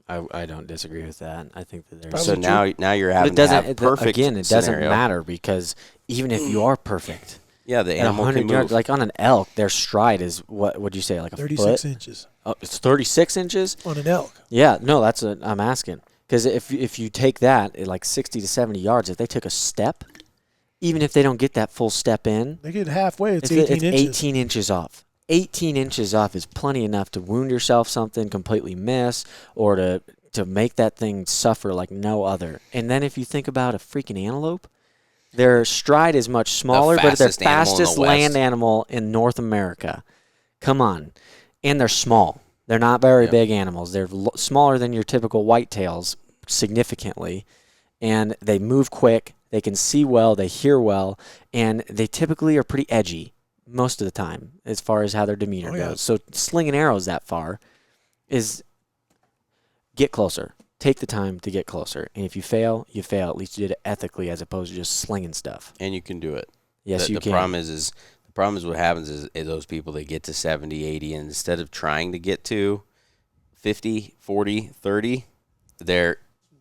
I don't disagree with that. I think that there's So now you're having to have perfect again, it scenario. doesn't matter because even if you are perfect, yeah, the at animal 100 can yards, move. like on an elk, their stride is what would you say, like a 36 foot? inches Oh, it's 36 inches? on an elk. Yeah, no, that's what I'm asking. Because if you take that at like 60 to 70 yards, if they took a step, even if they don't get that full step in, They get halfway. It's if 18 inches. 18 inches off. 18 inches off is plenty enough to wound yourself something, completely miss, or to make that thing suffer like no other. And then if you think about a freaking antelope, their stride is much smaller, but they're fastest land animal in North America. Come on. And they're small. They're not very big animals. They're smaller than your typical whitetails significantly, and they move quick. They can see well. They hear well, and they typically are pretty edgy most of the time as far as how their demeanor goes. So slinging arrows that far is get closer. Take the time to get closer. And if you fail, you fail. At least you did it ethically as opposed to just slinging stuff. And you can do it. Yes, you can. The problem is what happens is those people, they get to 70, 80, and instead of trying to get to 50, 40, 30, this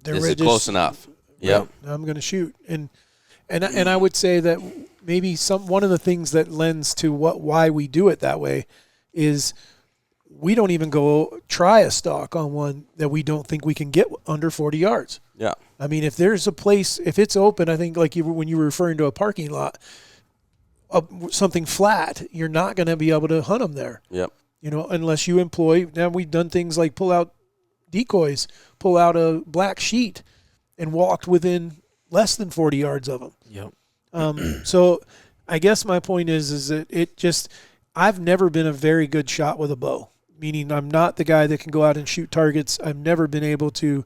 is close enough. Yep. I'm going to shoot. And I would say that maybe one of the things that lends to why we do it that way is we don't even go try a stalk on one that we don't think we can get under 40 yards. Yeah. I mean, if there's a place, if it's open, I think like when you were referring to a parking lot, something flat, you're not going to be able to hunt them there. Yep. Unless you employ. Now we've done things like pull out decoys, pull out a black sheet, and walked within less than 40 yards of them. Yep. So I guess my point is that I've never been a very good shot with a bow, meaning I'm not the guy that can go out and shoot targets. I've never been able to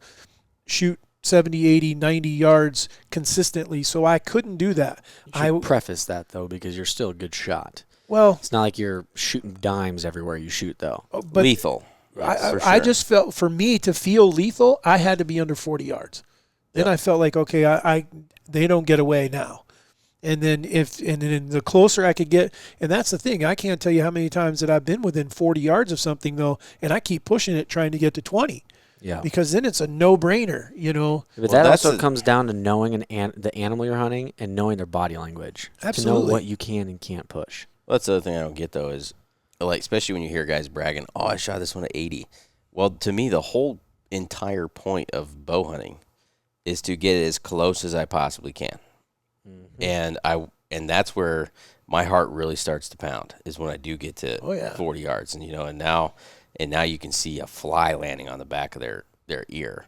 shoot 70, 80, 90 yards consistently, so I couldn't do that. You should preface that, though, because you're still a good shot. Well, it's not like you're shooting dimes everywhere you shoot, though. But lethal. I just felt, for me to feel lethal, I had to be under 40 yards. Then I felt like, okay, they don't get away now. And then the closer I could get, and that's the thing, I can't tell you how many times that I've been within 40 yards of something, though, and I keep pushing it, trying to get to 20. Yeah. Because then it's a no-brainer, But that also comes down to knowing the animal you're hunting and knowing their body language. Absolutely. To know what you can and can't push. Well, that's the other thing I don't get, though, is, like, especially when you hear guys bragging, oh, I shot this one at 80. Well, to me, the whole entire point of bow hunting is to get it as close as I possibly can. Mm-hmm. And that's where my heart really starts to pound, is when I do get to 40 yards. And, and now you can see a fly landing on the back of their ear,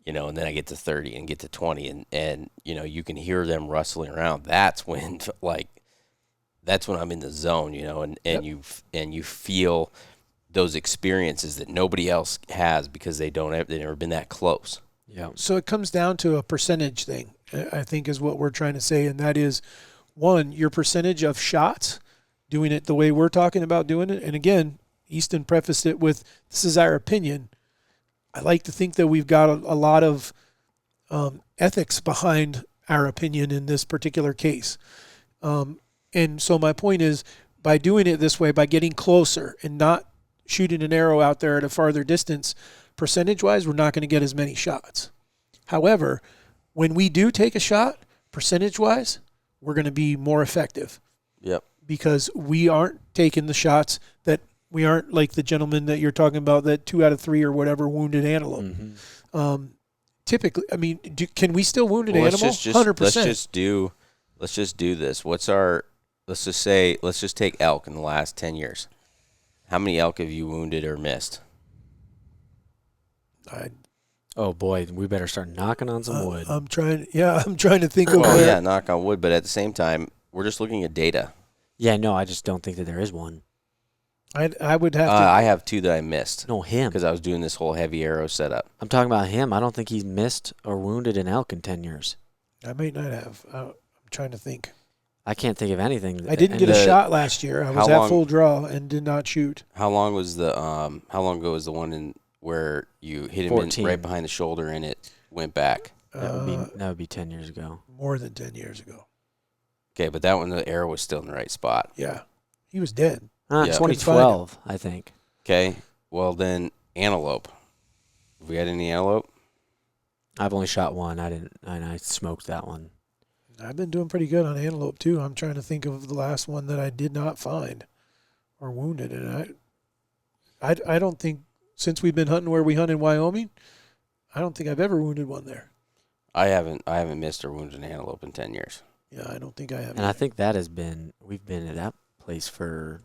and then I get to 30 and get to 20 and you can hear them rustling around. That's when I'm in the zone, and you feel those experiences that nobody else has because they've never been that close. Yeah. So it comes down to a percentage thing, I think is what we're trying to say. And that is, one, your percentage of shots, doing it the way we're talking about doing it. And again, Easton prefaced it with, this is our opinion. I like to think that we've got a lot of ethics behind our opinion in this particular case. And so my point is, by doing it this way, by getting closer and not shooting an arrow out there at a farther distance, percentage-wise, we're not going to get as many shots. However, when we do take a shot, percentage-wise, we're going to be more effective. Yep. Because we aren't taking the shots that we aren't like the gentleman that you're talking about, that 2 out of 3 or whatever wounded antelope. Mm-hmm. Typically, I mean, can we still wound an animal? 100%. Let's just do this. Let's just take elk in the last 10 years. How many elk have you wounded or missed? Oh boy, we better start knocking on some wood. I'm trying to think of Well, yeah, knock on wood, but at the same time, we're just looking at data. Yeah, no, I just don't think that there is one. I would have to. I have 2 that I missed. No, him. Because I was doing this whole heavy arrow setup. I'm talking about him. I don't think he's missed or wounded an elk in 10 years. I may not have. I'm trying to think. I can't think of anything. I didn't get a shot last year. I was at full draw and did not shoot. How long ago was the one where you hit him 14. right behind the shoulder and it went back? That would be 10 years ago. More than 10 years ago. Okay, but that one, the arrow was still in the right spot. Yeah. He was dead. Yeah. 2012, I think. Okay, well then, antelope. Have we had any antelope? I've only shot one. I smoked that one. I've been doing pretty good on antelope too. I'm trying to think of the last one that I did not find or wounded, and I don't think, since we've been hunting where we hunt in Wyoming, I don't think I've ever wounded one there. I haven't missed or wounded an antelope in 10 years. Yeah, I don't think I have. And I think we've been at that place for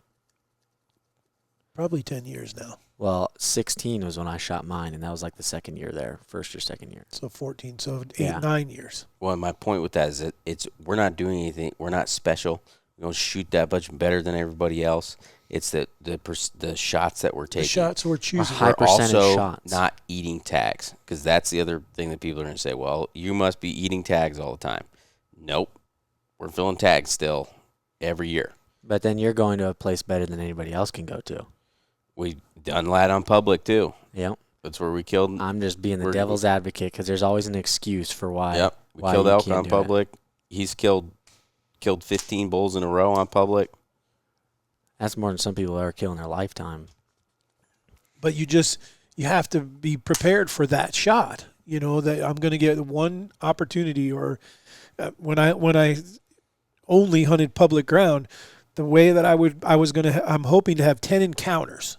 probably 10 years now. Well, 16 was when I shot mine, and that was like the second year there, first or second year. So 14, so 9 years. Well, my point with that is that we're not doing anything. We're not special. We don't shoot that much better than everybody else. It's the shots that we're taking. The shots we're choosing. High percentage also shots. Not eating tags, because that's the other thing that people are going to say, well, you must be eating tags all the time. Nope. We're filling tags still every year. But then you're going to a place better than anybody else can go to. We done that on public, too. Yep. That's where we killed. I'm just being the devil's advocate, because there's always an excuse for why. Yep. We killed elk on public. He's killed 15 bulls in a row on public. That's more than some people ever kill in their lifetime. But you have to be prepared for that shot. You know, that I'm going to get one opportunity, or when I only hunted public ground, the way that I'm hoping to have 10 encounters.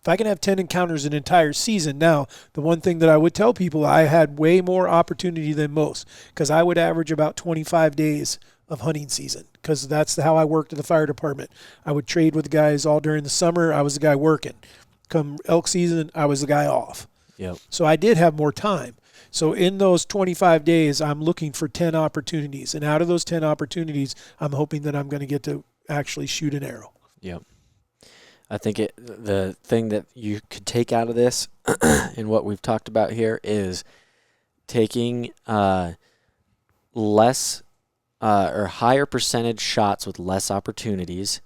If I can have 10 encounters an entire season, now, the one thing that I would tell people, I had way more opportunity than most, because I would average about 25 days of hunting season, because that's how I worked at the fire department. I would trade with the guys all during the summer. I was the guy working. Come elk season, I was the guy off. Yep. So I did have more time. So in those 25 days, I'm looking for 10 opportunities. And out of those 10 opportunities, I'm hoping that I'm going to get to actually shoot an arrow. Yep. I think the thing that you could take out of this and what we've talked about here is taking less or higher percentage shots with less opportunities,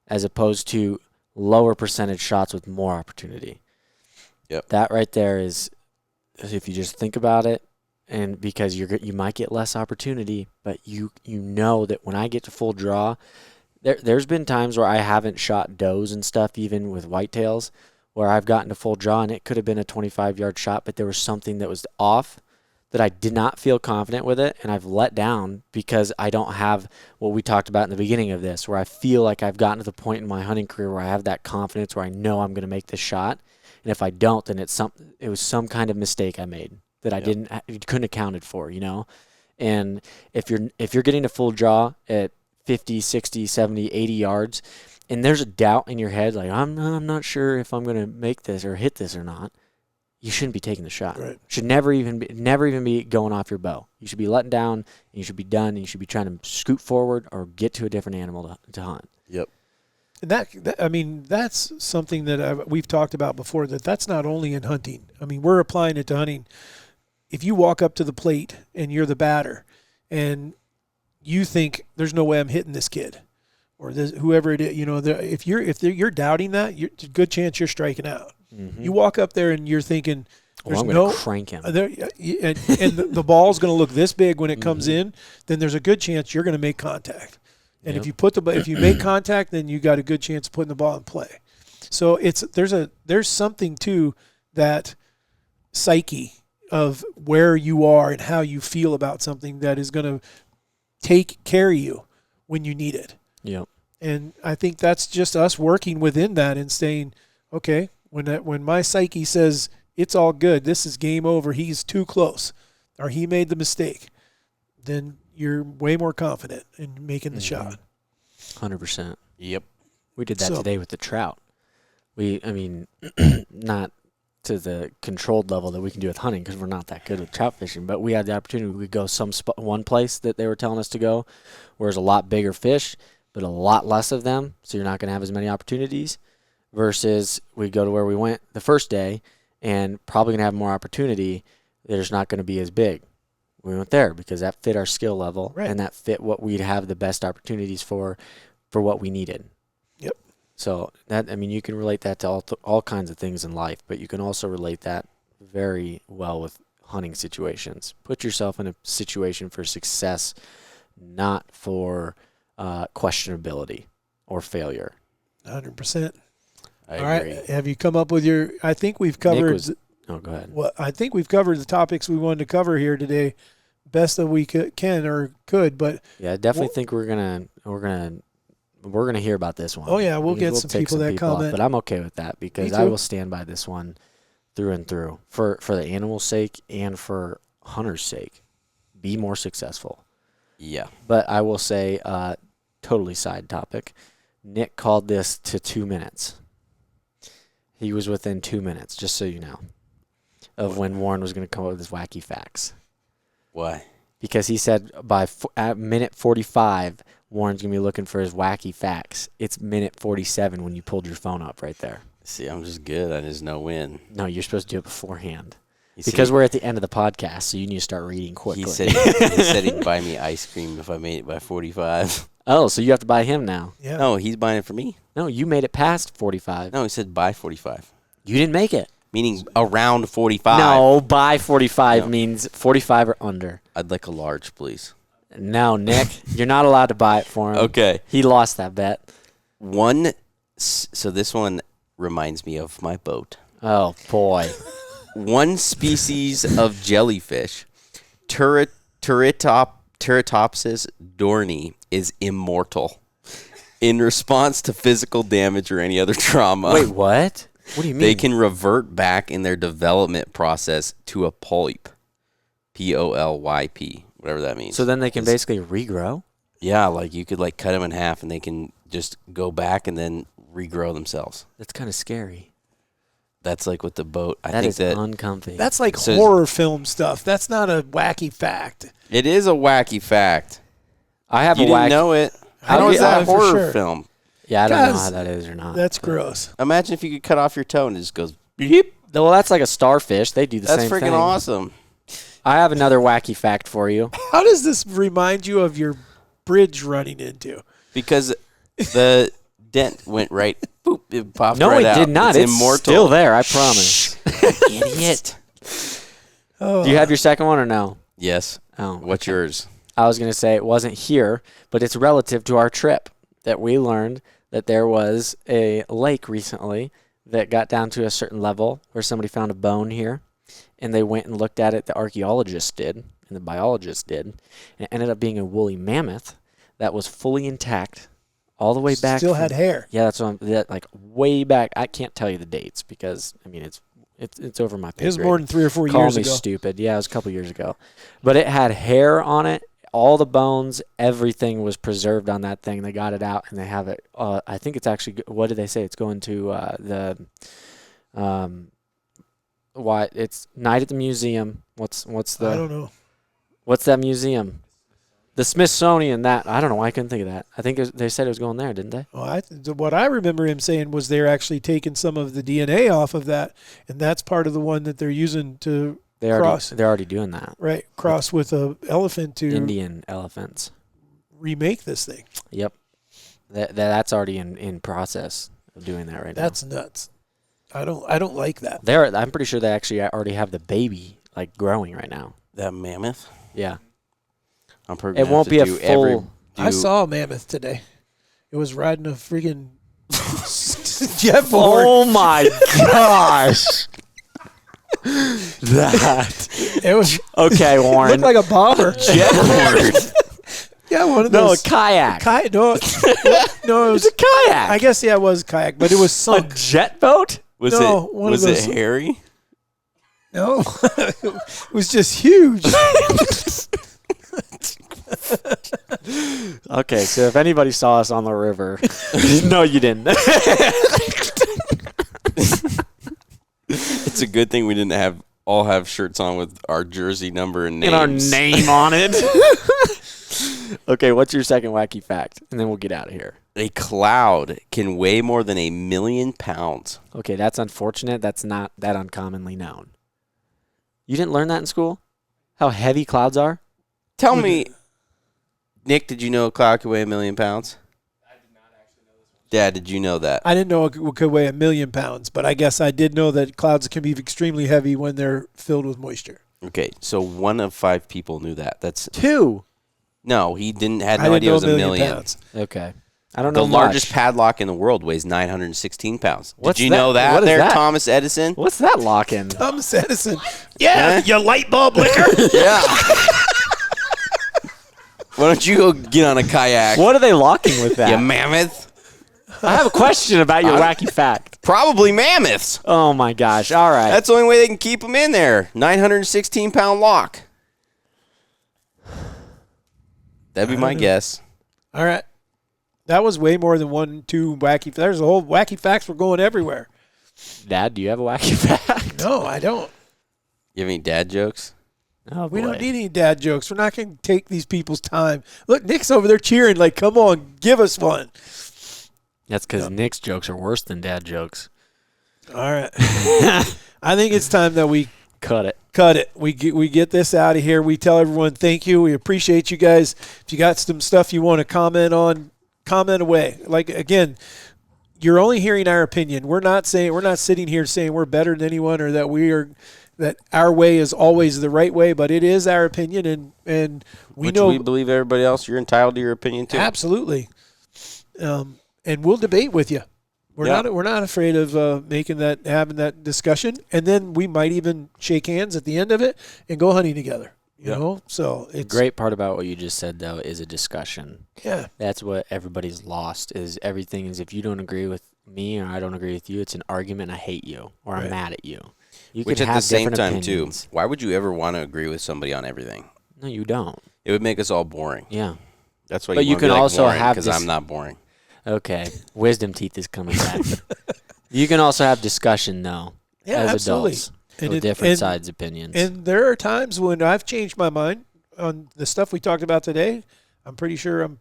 as opposed to lower percentage shots with more opportunity. Yep. That right there is, if you just think about it, and because you might get less opportunity, but you know that when I get to full draw, there's been times where I haven't shot does and stuff, even with whitetails, where I've gotten to full draw and it could have been a 25-yard shot, but there was something that was off, that I did not feel confident with it, and I've let down because I don't have what we talked about in the beginning of this, where I feel like I've gotten to the point in my hunting career where I have that confidence where I know I'm going to make this shot, and if I don't, then it was some kind of mistake I made that I couldn't accounted for, you know. And if you're getting a full draw at 50, 60, 70, 80 yards, and there's a doubt in your head, like I'm not sure if I'm going to make this or hit this or not, you shouldn't be taking the shot. Right. Should never even be going off your bow. You should be letting down, and you should be done, and you should be trying to scoot forward or get to a different animal to hunt. Yep. And that's something that we've talked about before, that's not only in hunting. I mean, we're applying it to hunting. if you walk up to the plate and you're the batter and you think there's no way I'm hitting this kid or this, whoever it is, if you're doubting that, you're good chance you're striking out. Mm-hmm. You walk up there and you're thinking, there's I'm going to crank him. and the ball's going to look this big when it comes in, then there's a good chance you're going to make contact. And Yep. if you make contact, then you got a good chance of putting the ball in play. So there's something to that psyche of where you are and how you feel about something that is going to carry you when you need it. Yep. And I think that's just us working within that and saying, okay, when my psyche says it's all good, this is game over, he's too close, or he made the mistake, then you're way more confident in making the shot. 100%. Yep. We did that So- today with the trout. Not to the controlled level that we can do with hunting because we're not that good with trout fishing, but we had the opportunity. We could go one place that they were telling us to go where there's a lot bigger fish, but a lot less of them, so you're not going to have as many opportunities, versus we go to where we went the first day and probably going to have more opportunity. There's not going to be as big. We went there because that fit our skill level, Right. and that fit what we'd have the best opportunities for what we needed. Yep. So you can relate that to all kinds of things in life, but you can also relate that very well with hunting situations. Put yourself in a situation for success, not for questionability or failure. 100%. I All agree. right. Have you come up with your? I think we've covered. Oh, go ahead. Well, I think we've covered the topics we wanted to cover here today, best that we can or could. But Yeah, I definitely think we're gonna hear about this one. Oh, yeah, we'll Because get some tick people that off, comment. but I'm okay with that because Me I too. will stand by this one through and through for the animal's sake and for hunter's sake. Be more successful. Yeah. But I will say, totally side topic. Nick called this to 2 minutes. He was within 2 minutes, just so you know, of when Warren was going to come up with his wacky facts. Why? Because he said at minute 45, Warren's going to be looking for his wacky facts. It's minute 47 when you pulled your phone up right there. See, I'm just good. I just know when. No, you're supposed to do it beforehand. He said Because he- we're at the end of the podcast, so you need to start reading quickly. He said he'd buy me ice cream if I made it by 45. Oh, so you have to buy him now. yeah, No, he's buying it for me. No, you made it past 45. No, he said by 45, You didn't make it. meaning around 45. No, by 45 No. means 45 or under. I'd like a large, please. No, Nick, you're not allowed to buy it for him. Okay. He lost that bet. So this one reminds me of my boat. Oh, boy. One species of jellyfish, Turritopsis dorni, is immortal in response to physical damage or any other trauma. Wait, what? What do you mean? They can revert back in their development process to a polyp, Polyp, whatever that means. So then they can basically regrow? Yeah, like you could like cut them in half and they can just go back and then regrow themselves. That's kind of scary. That's like with the boat. I That think is that uncomfy. that's like So- horror film stuff. That's not a wacky fact. it is a wacky fact. I have You a didn't wacky. know it. I How is did- that for horror sure. film? Yeah, I don't know Guys, how that is or not. That's gross. Imagine if you could cut off your toe and it just goes beep. Well, that's like a starfish. They do the That's same freaking thing. awesome. I have another wacky fact for you. How does this remind you of your bridge running into? Because the dent went right, boop, it popped No, right it out. did not. It's immortal. still there, I promise. Idiot. Oh, Do you have your second one or no? Yes. Oh, What's okay. yours? I was going to say it wasn't here, but it's relative to our trip that we learned that there was a lake recently that got down to a certain level where somebody found a bone here, and they went and looked at it. The archaeologists did, and the biologists did, and it ended up being a woolly mammoth that was fully intact all the way back. still from- had hair. Yeah, that's what like way back. I can't tell you the dates because I mean it's over my pay It was grade. more than 3 or 4 Call years me ago. stupid. Yeah, it was a couple years ago. But it had hair on it. All the bones, everything was preserved on that thing. They got it out, and they have it. I think it's actually, what did they say? It's going to it's night at the museum. What's I don't know. what's that museum? The Smithsonian. That I don't know why I couldn't think of that. I think they said it was going there, didn't they? Well, what I remember him saying was they're actually taking some of the DNA off of that, and that's part of the one that they're using to They're cross. already doing that. Right, cross with a elephant to Indian elephants. remake this thing. Yep. That's already in process of doing that right now. That's nuts. I don't like that. I'm pretty sure they actually already have the baby like growing right now. That mammoth. Yeah. I'm probably It won't be a full. I saw a mammoth today. It was riding a freaking jet board. Oh my gosh. That. It was Okay, Warren. looked like a bomber. jet board. Yeah, one of No, a those. kayak. No, it was It's a kayak. I guess it was a kayak, but it was A sunk. jet boat? Was No, it one of was those- it hairy? No, it was just huge. Okay, so if anybody saw us on the river, no, you didn't. It's a good thing we didn't all have shirts on with our jersey number and names. And our name on it. Okay, what's your second wacky fact? And then we'll get out of here. A cloud can weigh more than 1 million pounds. Okay, that's unfortunate. That's not that uncommonly known. You didn't learn that in school? How heavy clouds are? Tell me, Nick, did you know a cloud could weigh 1 million pounds? I did not actually know this one. Dad, did you know that? I didn't know it could weigh 1 million pounds, but I guess I did know that clouds can be extremely heavy when they're filled with moisture. Okay, so 1 of 5 people knew that. That's 2. no, he had I no didn't idea it know was 1 million. pounds. Okay. I don't know The largest much. padlock in the world weighs 916 pounds. What's Did you that? know that What is there, that? Thomas Edison? What's that lock-in? Thomas Edison. Yeah, Huh? you light bulb liquor. Yeah. Why don't you go get on a kayak, What are they locking with that? you mammoth? I have a question about your wacky fact. Probably mammoths. Oh, my gosh. All right. That's the only way they can keep them in there. 916-pound lock. That'd be my guess. All right. That was way more than 1, 2 wacky. There's a whole wacky facts were going everywhere. Dad, do you have a wacky fact? No, I don't. You have any dad jokes? Oh, We boy. don't need any dad jokes. We're not going to take these people's time. Look, Nick's over there cheering like, come on, give us one. That's because Nick's jokes are worse than dad jokes. All right. I think it's time that we Cut it. cut it. We get this out of here. We tell everyone thank you. We appreciate you guys. If you got some stuff you want to comment on, comment away. Like, again, you're only hearing our opinion. We're not sitting here saying we're better than anyone or that our way is always the right way, but it is our opinion, and we know we believe everybody else. You're entitled to your opinion too. absolutely. And we'll debate with you. We're not afraid of having that discussion, and then we might even shake hands at the end of it and go hunting together. You know, so The it's great part about what you just said, though, is a discussion. Yeah, That's what everybody's lost, is everything is if you don't agree with me or I don't agree with you, it's an argument, I hate you, or I'm Right. mad at you. You Which can at have the same different time opinions. too, why would you ever want to agree with somebody on everything? No, you don't. It would make us all boring. Yeah. That's why. But you wanna be can like also Warren, have because this- I'm not boring. Okay. Wisdom teeth is coming back. You can also have discussion, though, yeah, as absolutely. adults, And with it- different and- sides' opinions. And there are times when I've changed my mind on the stuff we talked about today. I'm pretty sure I'm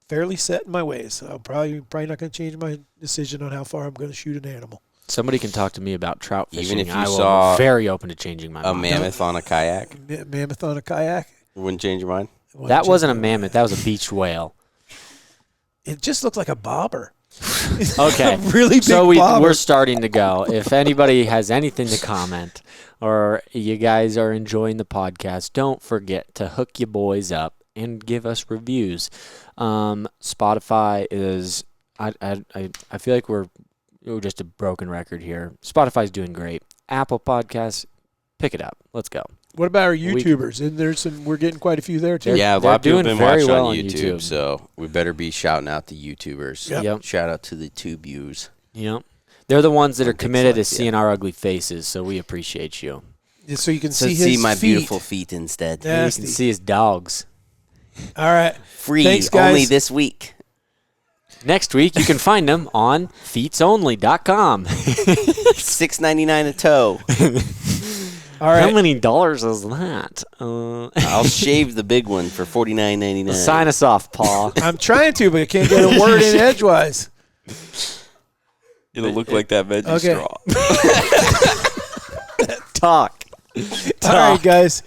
fairly set in my ways. I'm probably not going to change my decision on how far I'm going to shoot an animal. Somebody can talk to me about trout fishing. Even if you I will saw be very open to changing my A mind. mammoth on a kayak Mammoth on a kayak. wouldn't change your mind. That wasn't a mammoth. That was a beach whale. It just looked like a bobber. Okay. A really big So bobber. we're starting to go. If anybody has anything to comment or you guys are enjoying the podcast, don't forget to hook you boys up and give us reviews. Spotify is I feel like we're just a broken record here. Spotify's doing great. Apple Podcasts, pick it up. Let's go. What about our YouTubers? And we're getting quite a few there too. They're- Yeah, a they're lot of people have doing been very watching well on on YouTube, YouTube. so we better be shouting out the YouTubers. Yep. Shout out to the TubeUs. Yep. They're the ones that are Don't think committed so, to seeing our ugly faces, so we appreciate you. So you can So see see his my feet. beautiful feet instead. Yeah. You can see his dogs. All right. Free Thanks, guys. only this week. Next week, you can find them on feetsonly.com. $6.99 a toe. All right. How many dollars is that? I'll shave the big one for $49.99. Sign us off, Paul. I'm trying to, but I can't get a word in edgewise. It'll look like that veggie Okay. straw. Talk. All right, guys.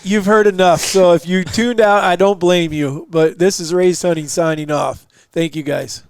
You've heard enough. So if you tuned out, I don't blame you. But this is Raised Hunting signing off. Thank you, guys.